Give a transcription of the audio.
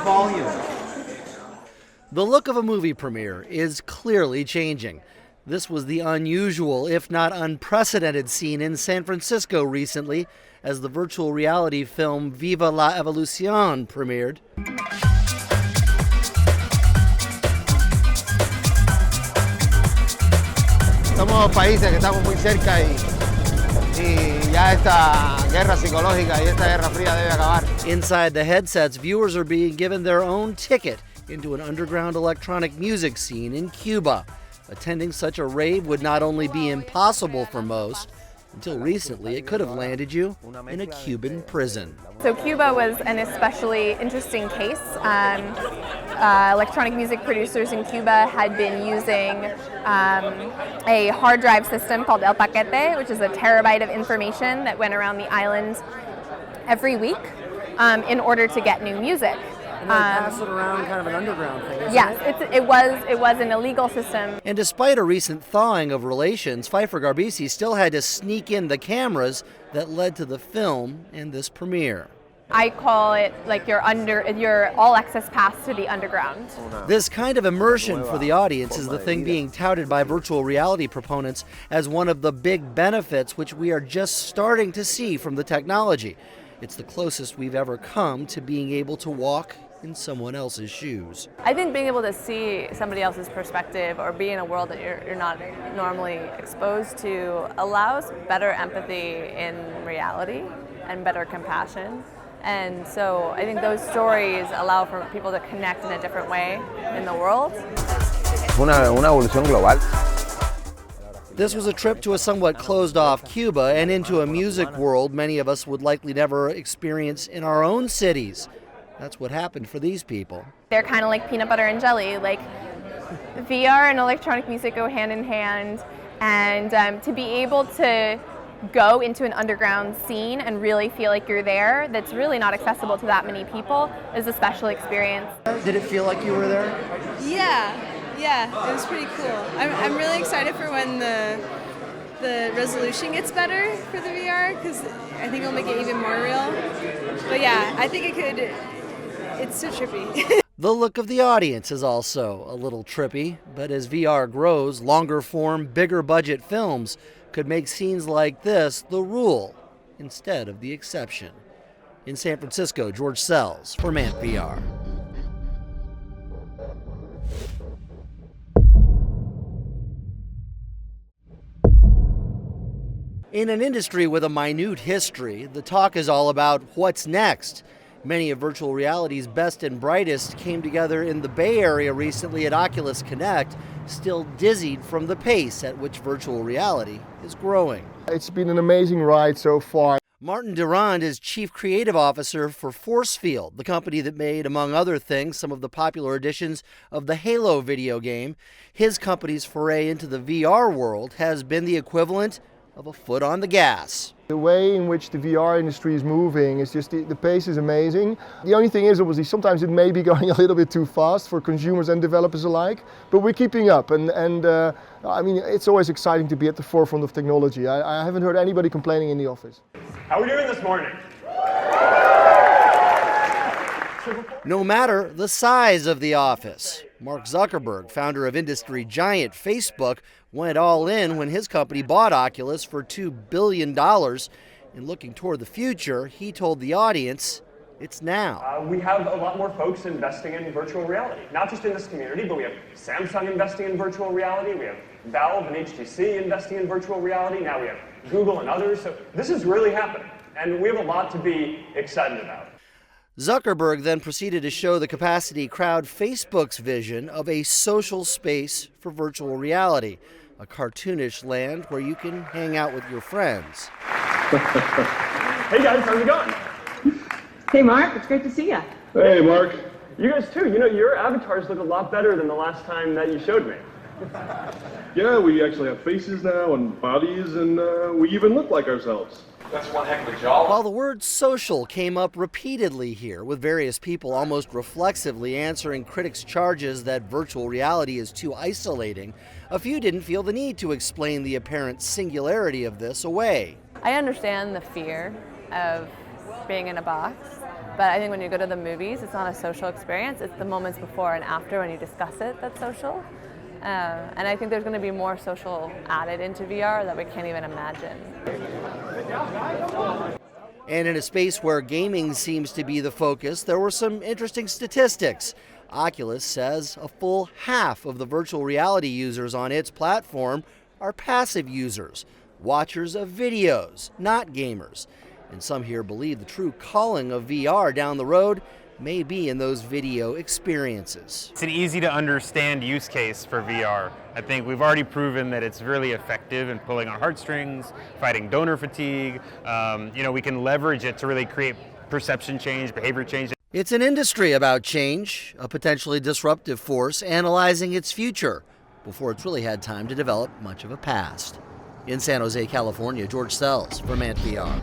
volume. The look of a movie premiere is clearly changing. This was the unusual, if not unprecedented, scene in San Francisco recently as the virtual reality film Viva la Evolución premiered. Somos países que estamos muy cerca y ya esta guerra psicológica y esta guerra fría debe acabar. Inside the headsets, viewers are being given their own ticket into an underground electronic music scene in Cuba. Attending such a rave would not only be impossible for most, until recently it could have landed you in a Cuban prison. So Cuba was an especially interesting case. Electronic music producers in Cuba had been using a hard drive system called El Paquete, which is a terabyte of information that went around the island every week in order to get new music. And they pass it around, kind of an underground thing, isn't yes, it was an illegal system. And despite a recent thawing of relations, Pfeiffer Garbisi still had to sneak in the cameras that led to the film and this premiere. I call it like your all access pass to the underground. This kind of immersion for the audience is the thing being touted by virtual reality proponents as one of the big benefits which we are just starting to see from the technology. It's the closest we've ever come to being able to walk in someone else's shoes. I think being able to see somebody else's perspective or be in a world that you're not normally exposed to allows better empathy in reality and better compassion. And so I think those stories allow for people to connect in a different way in the world. Una evolución global. This was a trip to a somewhat closed-off Cuba and into a music world many of us would likely never experience in our own cities. That's what happened for these people. They're kind of like peanut butter and jelly. Like VR and electronic music go hand in hand, and to be able to go into an underground scene and really feel like you're there, that's really not accessible to that many people, is a special experience. Did it feel like you were there? Yeah, it was pretty cool. I'm really excited for when the resolution gets better for the VR, because I think it'll make it even more real. But yeah, I think it's so trippy. The look of the audience is also a little trippy, but as VR grows, longer form, bigger budget films could make scenes like this the rule instead of the exception. In San Francisco, George Sells for Mant VR. In an industry with a minute history, the talk is all about what's next. Many of virtual reality's best and brightest came together in the Bay Area recently at Oculus Connect, still dizzied from the pace at which virtual reality is growing. It's been an amazing ride so far. Martin Durand is Chief Creative Officer for Forcefield, the company that made, among other things, some of the popular editions of the Halo video game. His company's foray into the VR world has been the equivalent of a foot on the gas. The way in which the VR industry is moving is just, the pace is amazing. The only thing is, obviously, sometimes it may be going a little bit too fast for consumers and developers alike, but we're keeping up, and I mean, it's always exciting to be at the forefront of technology. I haven't heard anybody complaining in the office. How are we doing this morning? No matter the size of the office, Mark Zuckerberg, founder of industry giant Facebook, went all in when his company bought Oculus for $2 billion. And looking toward the future, he told the audience, it's now. We have a lot more folks investing in virtual reality, not just in this community, but we have Samsung investing in virtual reality, we have Valve and HTC investing in virtual reality, now we have Google and others. So this is really happening, and we have a lot to be excited about. Zuckerberg then proceeded to show the capacity crowd Facebook's vision of a social space for virtual reality, a cartoonish land where you can hang out with your friends. Hey guys, how's it going? Hey Mark, it's great to see you. Hey Mark. You guys too. You know, your avatars look a lot better than the last time that you showed me. Yeah, we actually have faces now and bodies, and we even look like ourselves. That's one heck of a job. While the word social came up repeatedly here, with various people almost reflexively answering critics' charges that virtual reality is too isolating, a few didn't feel the need to explain the apparent singularity of this away. I understand the fear of being in a box. But I think when you go to the movies, it's not a social experience. It's the moments before and after when you discuss it that's social. And I think there's going to be more social added into VR that we can't even imagine. And in a space where gaming seems to be the focus, there were some interesting statistics. Oculus says a full half of the virtual reality users on its platform are passive users, watchers of videos, not gamers. And some here believe the true calling of VR down the road may be in those video experiences. It's an easy to understand use case for VR. I think we've already proven that it's really effective in pulling on heartstrings, fighting donor fatigue. We can leverage it to really create perception change, behavior change. It's an industry about change, a potentially disruptive force analyzing its future before it's really had time to develop much of a past. In San Jose, California, George Sells for MANT VR.